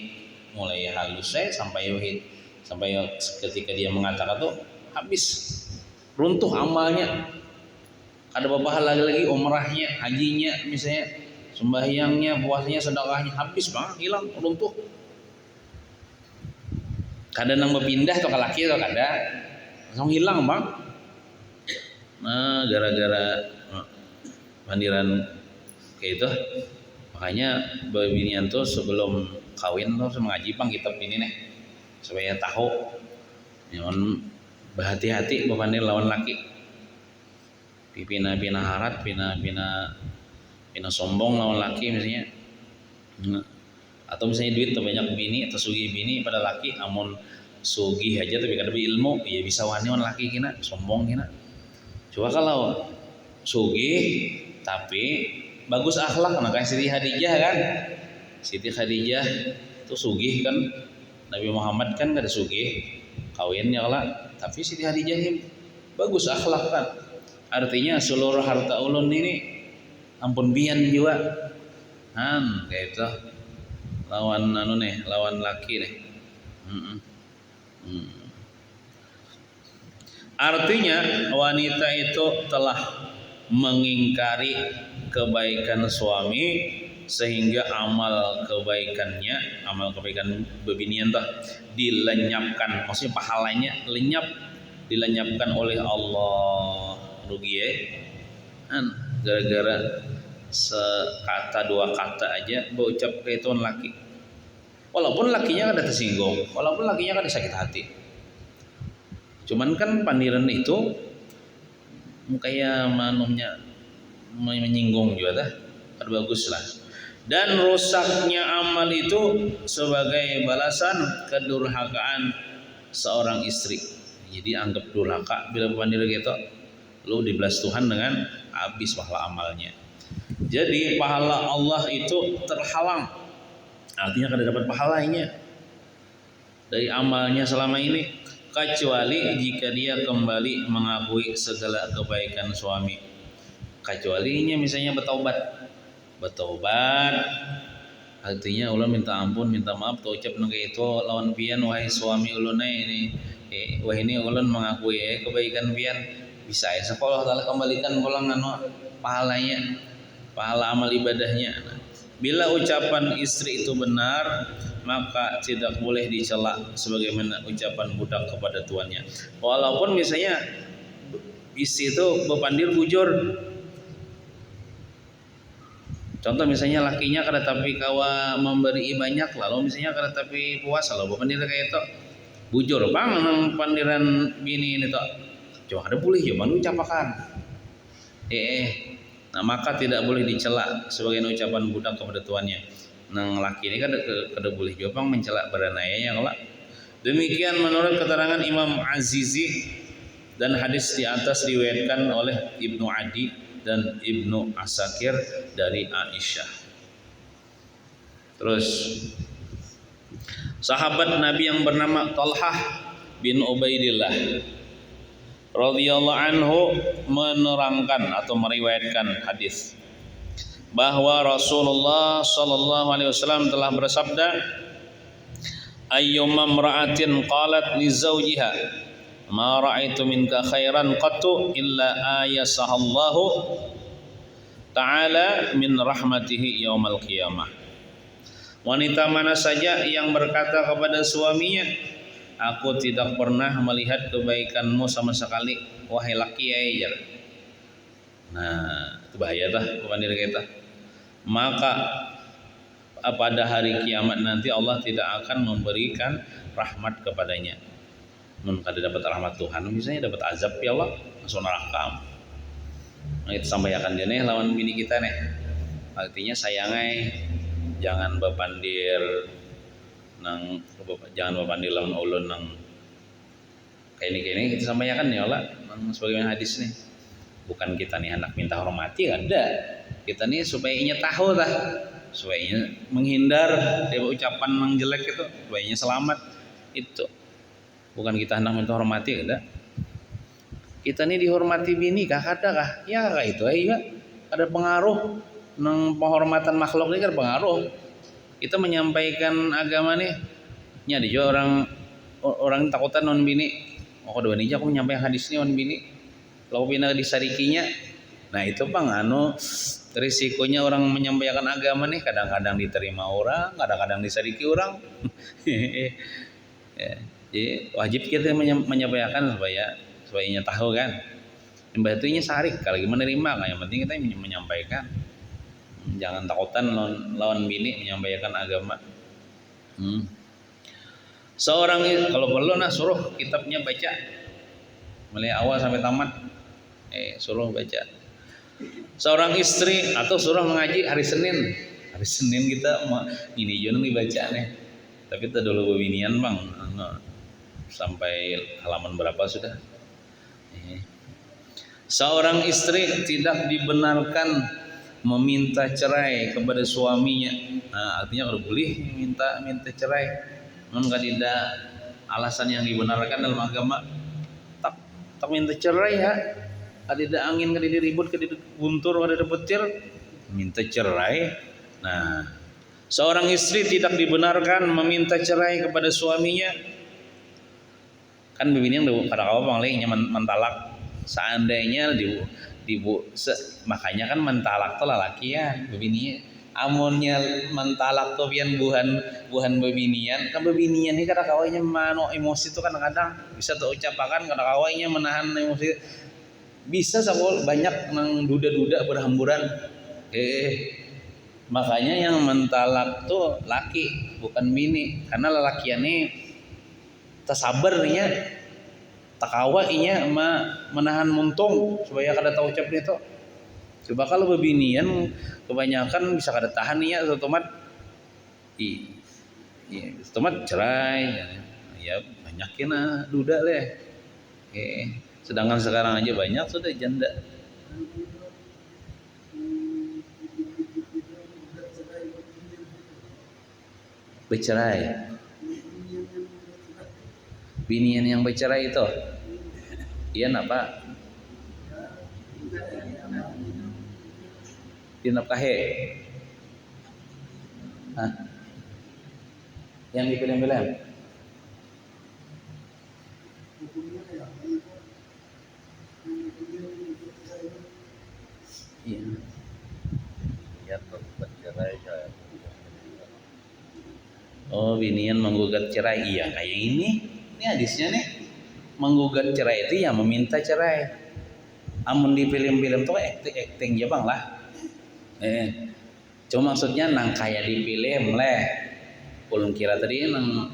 halus sampai ketika dia mengatakan tuh habis runtuh amalnya. Ada pahala lagi umrahnya, hajinya misalnya, sembahyangnya, puasanya, sedekahnya habis bang, hilang, runtuh. Kada nang berpindah atau ke laki atau kada langsung hilang bang. Nah gara-gara pandiran kayak itu, makanya babinian tuh sebelum kawin tuh mengaji bang kitab ini nih supaya tahu jangan berhati-hati bapandir lawan laki. Pina harat, pina sombong lawan laki misalnya. Atau misalnya duit banyak bini atau sugih bini pada laki, amun sugih aja tapi kada ilmu, ya bisa wani on laki kina sombong kina. Coba kalau sugih tapi bagus akhlak, nah kayak Siti Khadijah kan. Siti Khadijah itu sugih kan, Nabi Muhammad kan kada sugih kawinnya lah, tapi Siti Khadijah ini bagus akhlak kan. Artinya seluruh harta ulun ini ampun bian jiwa. Kayak itu lawan lawan laki nih. Artinya wanita itu telah mengingkari kebaikan suami sehingga amal kebaikan bebinian dilenyapkan, maksudnya pahalanya dilenyapkan oleh Allah. Rugi gara-gara sekata dua kata aja berucap kayak tuan laki, walaupun lakinya kada tersinggung, walaupun lakinya kada sakit hati, cuman kan pandiran itu kayak manumnya menyinggung juga dah, kada bagus lah. Dan rusaknya amal itu sebagai balasan kedurhakaan seorang istri. Jadi anggap durhaka bila pandiran gitu, lu dibelas Tuhan dengan habis pahala amalnya. Jadi pahala Allah itu terhalang, artinya kada dapat pahalanya dari amalnya selama ini, kecuali jika dia kembali mengakui segala kebaikan suami. Kecualinya misalnya bertaubat, artinya ulun minta ampun, minta maaf, tu ucap nang itu lawan pian, wahai suami ulun ini, wah ini ulun mengakui kebaikan pian. Bisa ya sekolah Allah kembalikan pulang pahalanya, pahala amal ibadahnya. Bila ucapan istri itu benar, maka tidak boleh dicela sebagaimana ucapan budak kepada tuannya. Walaupun misalnya istri itu bepandir bujur, contoh misalnya lakinya kada tapi kawa memberi banyak, lalu misalnya kada tapi puas, lalu bepandir kayak itu bujur bang nang pandiran bini ini tuh. Cuma ada boleh zaman ucapakan. Nah maka tidak boleh dicela sebagai ucapan budak kepada tuannya. Nang laki ini kan kada boleh juga bang mencela beranaya yang lah. Demikian menurut keterangan Imam Azizi, dan hadis di atas diriwayatkan oleh Ibnu Adi dan Ibnu Asakir dari Aisyah. Terus sahabat Nabi yang bernama Talhah bin Ubaidillah radhiyallahu anhu menerangkan atau meriwayatkan hadis bahwa Rasulullah sallallahu alaihi wasallam telah bersabda, ayyuma imra'atin qalat li zawjiha ma ra'aitu minka khairan qattu illa ayasahallahu ta'ala min rahmatihi yaumal qiyamah. Wanita mana saja yang berkata kepada suaminya, aku tidak pernah melihat kebaikanmu sama sekali wahai laki ya. Nah, itu bahaya dah bukan diri kita. Maka pada hari kiamat nanti Allah tidak akan memberikan rahmat kepadanya. Kada dapat rahmat Tuhan, misalnya dapat azab ya Allah, masuk neraka. Nah, itu sampaikan dia nih lawan bini kita nih. Artinya sayangai, jangan bepandir jangan bepandir lawan ulun nang kayak ini kita sampaikan ya Allah, sebagaimana hadis nih. Bukan kita nih hendak minta hormati, ada. Kita nih supaya inya tahu dah, supaya inya menghindar dari ucapan yang jelek itu, supaya inya selamat itu. Bukan kita hendak minta hormati, ada. Kita nih dihormati bini kah kada kah? Ya kah itu aja. Ada pengaruh nang penghormatan makhluk ini kan pengaruh. Kita menyampaikan agama nih, nya dia orang takutan non bini. Oh kedua nih aku menyampaikan hadis ini non bini. Kalau bina disarikinya, nah itu bang risikonya orang menyampaikan agama nih kadang-kadang diterima orang, kadang-kadang disariki orang. Ya, jadi wajib kita menyampaikan supaya tahu kan. Mbak itu sarik kalau menerima kan, yang penting kita menyampaikan. Jangan takutan lawan bini menyampaikan agama. Seorang kalau perlu suruh kitabnya baca mulai awal sampai tamat. Suruh baca. Seorang istri atau suruh mengaji hari Senin. Hari Senin kita ini jono dibaca nih. Tapi kita dulu bebinian bang. Sampai halaman berapa sudah? Seorang istri tidak dibenarkan meminta cerai kepada suaminya. Nah, artinya kalau boleh minta cerai, namun tidak alasan yang dibenarkan dalam agama. Tak minta cerai ya. Ada angin, kada ribut, kada buntur, kada petir, minta cerai. Nah, seorang istri tidak dibenarkan meminta cerai kepada suaminya. Kan begini yang kada kawa panglingnya mentalak. Seandainya makanya kan mentalak tuh lelaki ya, begini. Amunnya mentalak tuh pian buhan bebinian, kan bebinian ini kada kawanya mano emosi tuh kadang-kadang bisa tuh ucapakan kada kawanya menahan emosi. Bisa sabol banyak nang duda-duda berhamburan. Makanya yang mentalak tuh laki bukan bini, karena lelakiannya tersabar nya takawa inya menahan muntung supaya kada tahu ucap itu. Coba kalau bebinian kebanyakan bisa kada tahan nya otomat otomat cerai. Ya banyakin duda leh. Sedangkan sekarang aja banyak sudah janda. Bercerai. Binian yang bercerai itu. Iya apa? Dinap kahe. Yang di film-film. Iya. Ya bercerai. Oh, binian menggugat cerai. Iya, kayak ini. Ini hadisnya nih. Menggugat cerai itu ya meminta cerai. Amun di film-film tuh acting ya bang lah. Cuma maksudnya nang kayak di film leh. Ulun kira tadi nang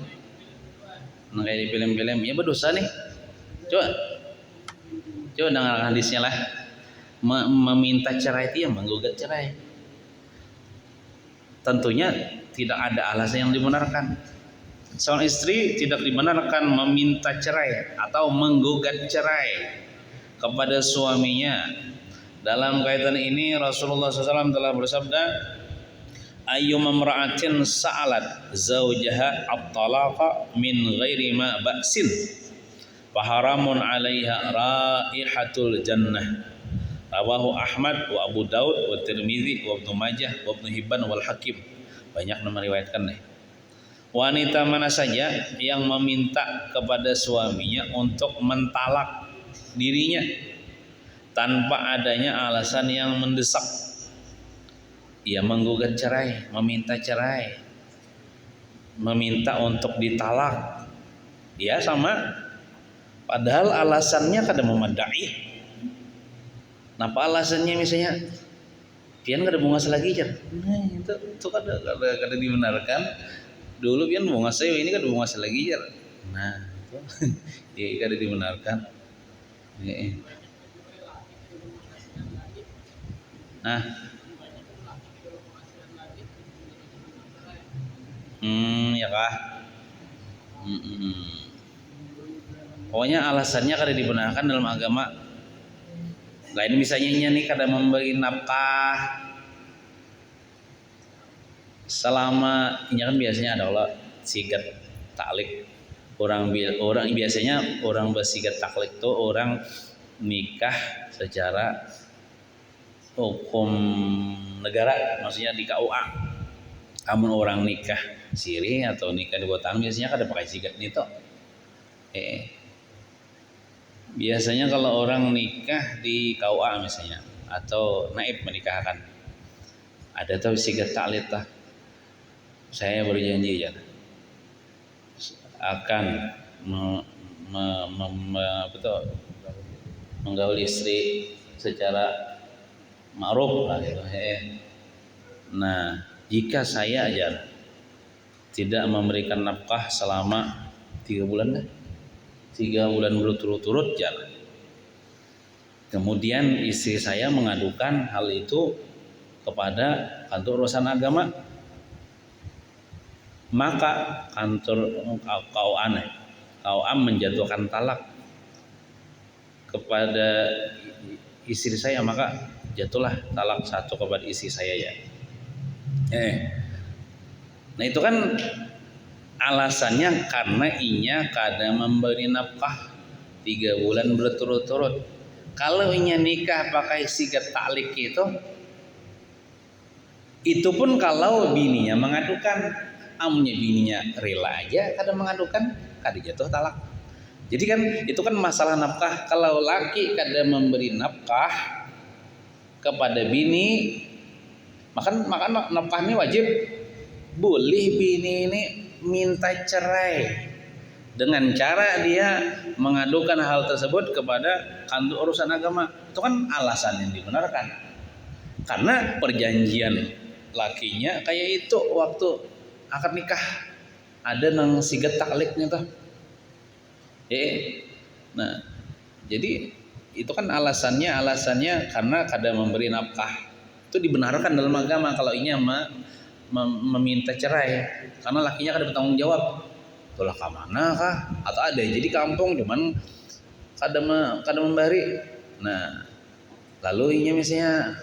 kayak di film-film ya berdosa nih. Coba dengar hadisnya lah. Meminta cerai itu ya menggugat cerai. Tentunya tidak ada alasan yang dibenarkan. Seorang istri tidak dibenarkan meminta cerai atau menggugat cerai kepada suaminya. Dalam kaitan ini Rasulullah SAW telah bersabda, ayyuma imra'atin sa'alat zawjaha at-talaqa min ghairi ma ba'sin faharamun 'alaiha raihatul jannah. Rawahu Ahmad wa Abu Daud wa Tirmizi wa Ibnu Majah wa Ibnu Hibban wal Hakim. Banyak nama riwayatkan nih. Wanita mana saja yang meminta kepada suaminya untuk mentalak dirinya tanpa adanya alasan yang mendesak, ia menggugat cerai, meminta cerai, meminta untuk ditalak, ya sama, padahal alasannya kada memadai. Napa alasannya misalnya pian kada bungas lagi jar, nah itu kada dibenarkan. Dulu pian bungas saya ini kada bungas lagi jar, nah itu ya kada dibenarkan. Nah, ya kah? Pokoknya alasannya kada dibenarkan dalam agama. Lain misalnya nih kada memberi nafkah selama ini kan biasanya ada Allah sigat taklik. Orang biasanya orang bersigat taklik tuh orang nikah secara hukum negara, maksudnya di KUA. Amun orang nikah siri atau nikah di bawah tangan biasanya kada pakai sigat nito. Biasanya kalau orang nikah di KUA misalnya atau naib menikahkan, ada tuh sigat taklit tah. Saya berjanji ya akan menggaul istri secara ma'ruf lah gitu. Nah, jika saya aja tidak memberikan nafkah selama 3 bulan kan? 3 bulan berturut-turut jalan. Kemudian istri saya mengadukan hal itu kepada kantor urusan agama, maka kantor KUA menjatuhkan talak kepada istri saya, maka jatuhlah talak 1 kepada istri saya ya. Nah itu kan alasannya karena inya kada memberi nafkah 3 bulan berturut-turut. Kalau inya nikah pakai sigat taklik itu pun kalau bininya mengadukan. Amunnya bininya rela aja kada mengadukan, kada jatuh talak. Jadi kan itu kan masalah nafkah. Kalau laki kada memberi nafkah kepada bini, maka nafkah ini wajib. Boleh bini ini minta cerai dengan cara dia mengadukan hal tersebut kepada kantor urusan agama. Itu kan alasan yang dibenarkan. Karena perjanjian lakinya kayak itu waktu akad nikah ada nang sigat takliknya tuh. Nah, jadi itu kan alasannya karena kada memberi nafkah. Itu dibenarkan dalam agama kalau inya meminta cerai karena lakinya kada bertanggung jawab. Itulah ke mana kah? Atau ada jadi kampung cuman kada memberi. Nah, lalu inya misalnya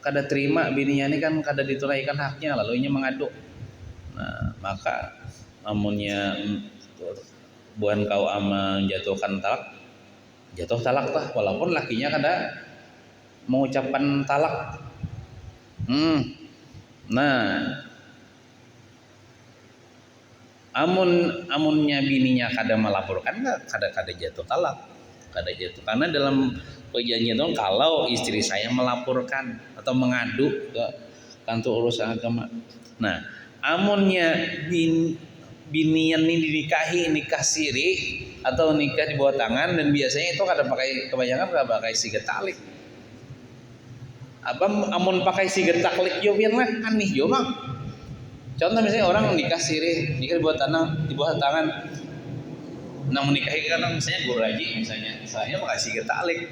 kada terima bininya ini kan kada ditunaikan haknya, lalu inya mengadu. Nah, maka amunnya buan kau menjatuhkan talak, jatuh talak tah walaupun lakinya kada mengucapkan talak. Nah, amunnya bininya kada melaporkan kada jatuh talak, kada jatuh karena dalam perjanjian itu kalau istri saya melaporkan atau mengadu ke kantor urusan agama. Nah, amunnya binian ini dinikahi nikah siri atau nikah di bawah tangan dan biasanya itu kada pakai, kebanyakan kada pakai sigat taklik. Apa amun pakai sigat taklik yo pian lah aneh yo bang. Contoh misalnya orang nikah siri, nikah di bawah tangan. Nah menikahi kan misalnya guru haji misalnya, saya pakai sigat taklik.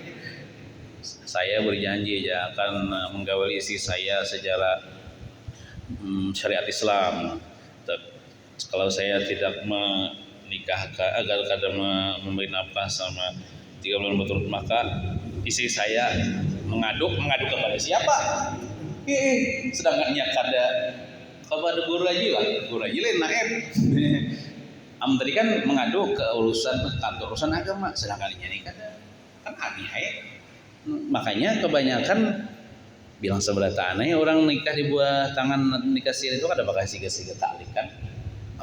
Saya berjanji ya akan menggauli istri saya secara syariat Islam. Kalau saya tidak menikah agar kadang memberi nafkah sama 3 bulan berturut, maka istri saya mengadu kepada siapa? Sedangkannya kepada guru aja lain naib. Tadi kan mengadu ke urusan agama, sedangkan ini kan aneh ya. Makanya kebanyakan bilang sebelah tanah orang nikah di buah tangan nikah siri itu ada bakal siga-siga talik kan.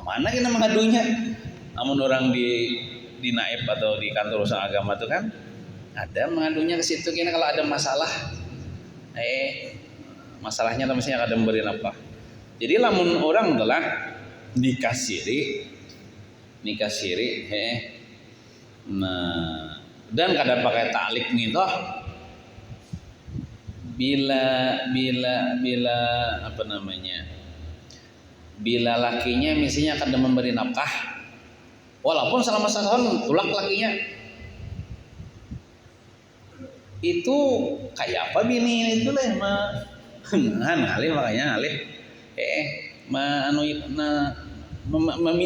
Mana kita mengadunya? Namun orang di naib atau di kantor urusan agama itu kan ada mengadunya ke situ kira kalau ada masalah. Masalahnya misalnya ada memberi nafkah. Jadi lamun orang adalah nikah siri, nah dan kadang pakai taklik nih toh. Bila apa namanya? Bila lakinya misalnya akan memberi nafkah, walaupun selama setahun tulak lakinya, itu kayak apa bini itu lah ngalih makanya ngalih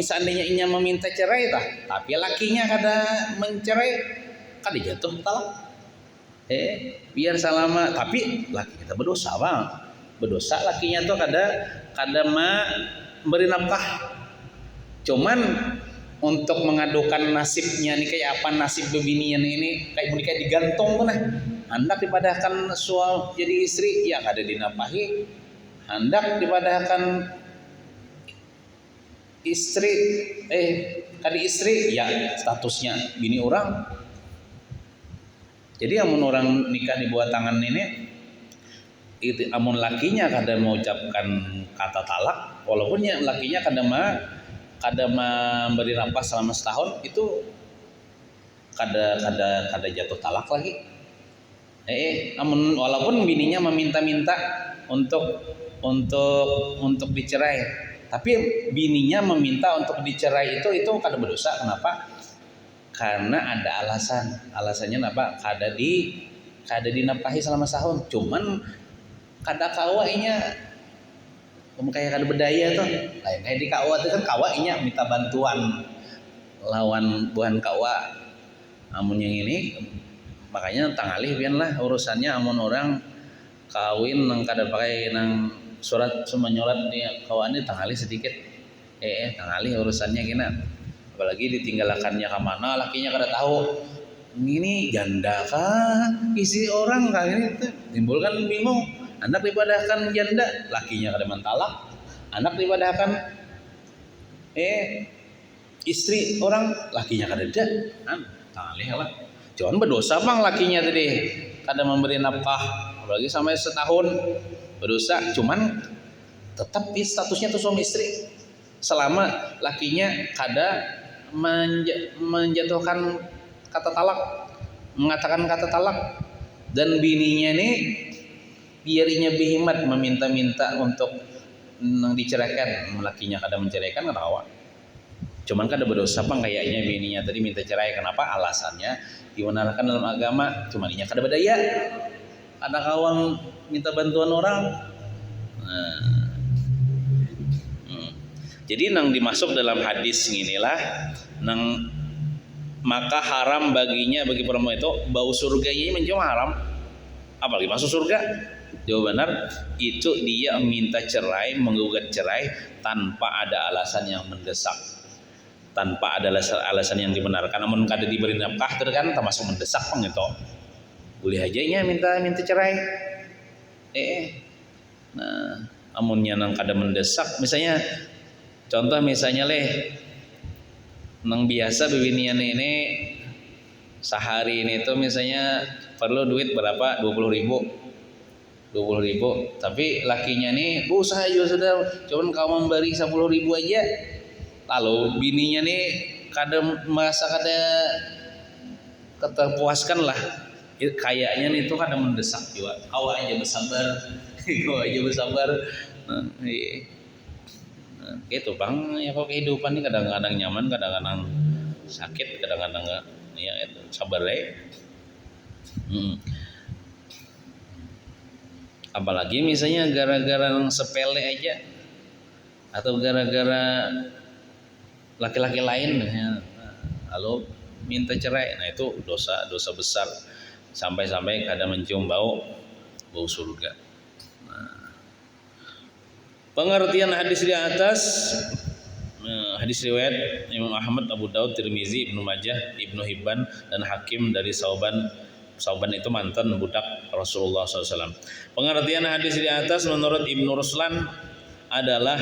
seandainya inya meminta cerai tapi lakinya kada mencerai kada jatuh talak biar selama tapi laki kita berdosa lakinya tuh kada memberi nafkah, cuman untuk mengadukan nasibnya nih kayak apa nasib bebinian ini kayak menikah digantung nah hendak dipadahkan suami jadi istri ya kada dinapahi, hendak dipadahkan istri kada istri ya statusnya bini orang. Jadi amun orang nikah di bawah tangan ini itu amun lakinya kada mengucapkan kata talak, walaupun ya lakinya kada memberi nafkah selama setahun, itu kada jatuh talak lagi. Amun walaupun bininya meminta-minta untuk dicerai, tapi bininya meminta untuk dicerai itu kada berdosa. Kenapa? Karena ada alasannya apa? Kada dinafkahi selama setahun, cuman kada kawainya kayak kada berdaya tuh lain kayak di kawa itu kan kawainya minta bantuan lawan buhan kawa. Amun yang ini makanya tangalih pian lah urusannya amun orang kawin nang kada pakai nang surat cuma nyolat di kawan ini tangalih sedikit tangalih urusannya gina, apalagi ditinggalkannya ke mana lakinya kada tahu ini janda kah isi orang kah ini timbulkan bingung. Anak dipadahkan janda, lakinya kada mentalak. Anak dipadahkan istri orang, lakinya kada ada. Talih lah. Cuman berdosa bang lakinya tadi kada memberi nafkah, apalagi sampai setahun berdosa. Cuman tetap statusnya tuh suami istri selama lakinya kada menjatuhkan kata talak, mengatakan kata talak, dan bininya ini biarinya bihimat meminta-minta untuk diceraikan, lakinya kada menceraikan kada kawa. Cuman kada berdosa bang kayaknya bininya tadi minta cerai, kenapa? Alasannya dibenarkan dalam agama, cuman inya kada berdaya, ada kawan minta bantuan orang. Jadi nang dimasuk dalam hadis inilah nang maka haram baginya bagi perempuan itu bau surganya mencium haram, apalagi masuk surga. Jawaban benar itu dia minta cerai, menggugat cerai tanpa ada alasan yang mendesak, tanpa ada alasan yang dibenarkan. Namun kada diberi nafkah itu kan termasuk mendesak pang itu. Boleh aja nya minta cerai. Nah, amunnya nang kada mendesak, misalnya contoh nang biasa bebinian ini sehari ini tuh misalnya perlu duit berapa 20.000, tapi lakinya nih usaha juga sudah cuman kau memberi 10.000 aja, lalu bininya nih merasa kada terpuaskan lah, kayaknya nih itu kada mendesak juga, kau aja bersabar. Gitu bang ya, kok kehidupan ini kadang-kadang nyaman, kadang-kadang sakit, kadang-kadang enggak ya, itu sabar ya. Apalagi misalnya gara-gara sepele aja atau gara-gara laki-laki lain lalu minta cerai. Nah itu dosa besar sampai kadang mencium bau surga. Pengertian hadis di atas, hadis riwayat Imam Ahmad, Abu Daud, Tirmizi, Ibnu Majah, Ibnu Hibban dan Hakim dari Sauban itu mantan budak Rasulullah SAW. Pengertian hadis di atas menurut Ibnu Ruslan adalah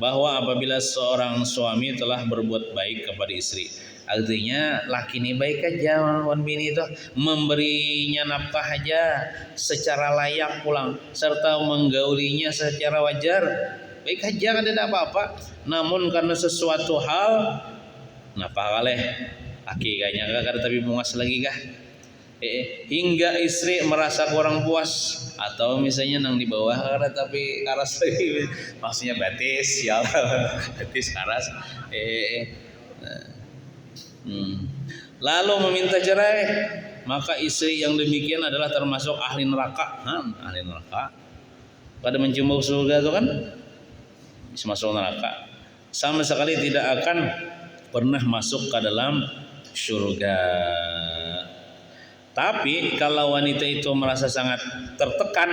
bahwa apabila seorang suami telah berbuat baik kepada istri, artinya laki ini baik aja lawan bini itu, memberinya nafkah aja secara layak pulang serta menggaulinya secara wajar, baik aja kan tidak apa-apa. Namun karena sesuatu hal napa kaleh laki kayaknya kada tapi mungas lagi kah, hingga istri merasa kurang puas atau misalnya nang di bawah kada tapi karas lagi, maksudnya batis ya batis karas, lalu meminta cerai, maka istri yang demikian adalah termasuk ahli neraka. Ahli neraka pada mencium bau surga itu kan bisa masuk neraka, sama sekali tidak akan pernah masuk ke dalam surga. Tapi kalau wanita itu merasa sangat tertekan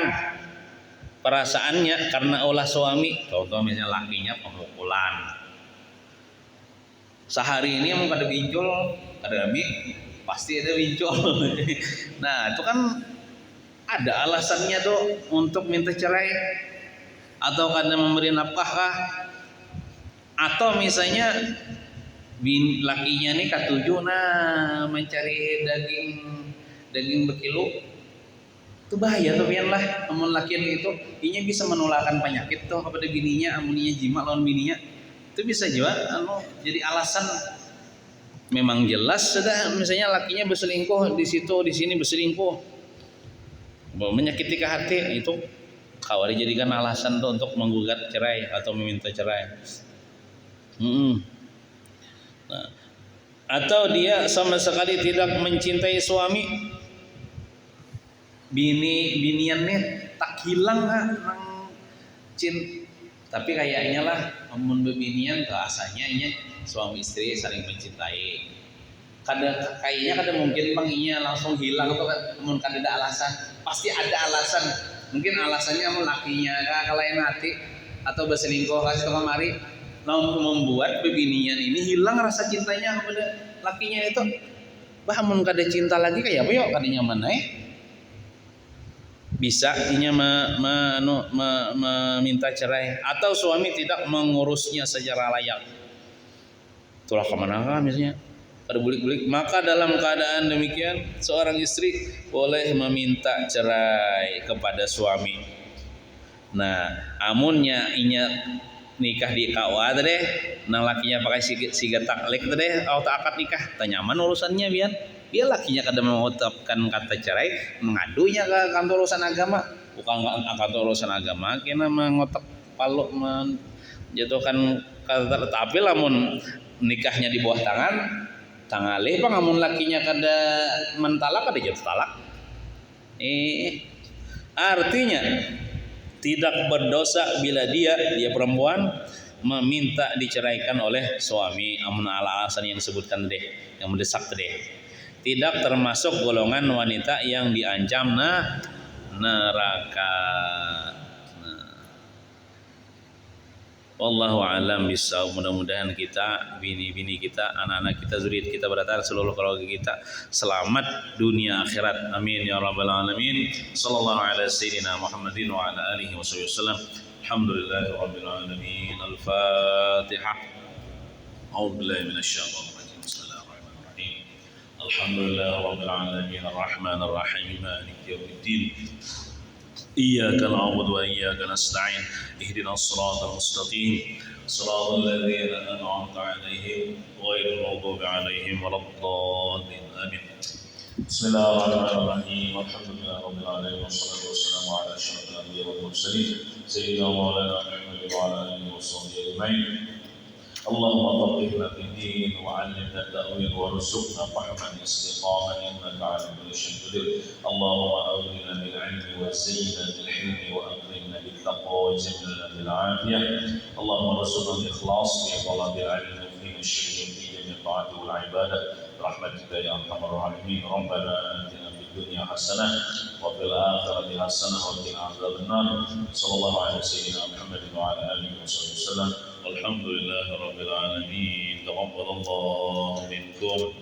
perasaannya karena ulah suami, contoh misalnya lakinya pemukulan, sehari ini emang kada bincul, kada mi, pasti ada bincul. Nah itu kan ada alasannya tuh untuk minta cerai, atau karena memberi nafkah kah, atau misalnya lakinya nih katuju mencari daging berkilo, itu bahaya tuh pian lah. Amun lakian itu inya bisa menularkan penyakit tuh kepada bininya, amuninya jima lawan bininya, itu bisa juga jadi alasan. Memang jelas sudah misalnya lakinya berselingkuh di situ di sini berselingkuh, menyakiti ke hati, itu kalau dijadikan alasan tuh untuk menggugat cerai atau meminta cerai. Nah, atau dia sama sekali tidak mencintai suami, biniannya tak hilang nang tapi kayaknya lah amun bebinian bahasanya ini suami istri saling mencintai, kayaknya kada mungkin panginya langsung hilang tuh kan, amun kada ada alasan pasti ada alasan. Mungkin alasannya amun lakinya kalayan hati atau berselingkuh kasih kemari membuat bebinian ini hilang rasa cintanya kepada lakinya itu. Bah amun kada cinta lagi kayak apa yuk kada nyaman bisa inya meminta cerai, atau suami tidak mengurusnya secara layak, itulah kemana kan misalnya ada bulik-bulik, maka dalam keadaan demikian seorang istri boleh meminta cerai kepada suami. Nah amunnya inya nikah di KUA deh, nang lakinya pakai siga taklek deh, atau akad nikah, tanyaman urusannya biar lakinya kada mengucapkan kata cerai, mengadunya ke kantor urusan agama, bukan kantor urusan agama kena mengotak palu menjatuhkan kata. Tapi lamun nikahnya di bawah tangalih bang, amun lakinya kada mentalak kada jatuh talak, artinya tidak berdosa bila dia perempuan meminta diceraikan oleh suami amun alasan yang disebutkan deh, yang mendesak deh. Tidak termasuk golongan wanita yang diancam neraka. Wallahu a'lam bishawab. Mudah-mudahan kita, bini-bini kita, anak-anak kita, zuriat kita, berada seluruh keluarga kita selamat dunia akhirat. Amin ya rabbal alamin. Sallallahu ala sayyidina Muhammadin wa ala alihi wasallam. Alhamdulillahi rabbil alamin. Al-Fatihah. A'udzu billahi minasy syaithanir rajim. Bismillahirrahmanirrahim. Alhamdulillahi rabbil alamin. Arrahmanir rahim. Maliki yaumiddin. إياك نعبد وإياك نستعين اهدنا الصراط المستقيم صراط الذين أنعمت عليهم غير المغضوب عليهم ولا الضالين آمين. بسم الله الرحمن الرحيم. الحمد لله رب العالمين والصلاة والسلام على أشرف الأنبياء والمرسلين سيدنا مولانا محمد وعلى آله وصحبه أجمعين. اللهم فقهنا في الدين وعلمنا التأويل وارزقنا فهما استقاما إنك على كل شيء قدير. اللهم أغننا بالعلم وزينا بالحلم وأكرمنا بالتقوى وجملنا بالعافية. اللهم ارزقنا الإخلاص في طلب العلم وفي المشركين في جميع الطاعات والعبادة برحمتك يا أرحم الراحمين. ربنا آتنا في الدنيا حسنة وفي الآخرة حسنة وقنا عذاب النار. صلى الله على سيدنا محمد وعلى آله وصحبه وسلم والحمد لله رب العالمين. تقبل الله منكم.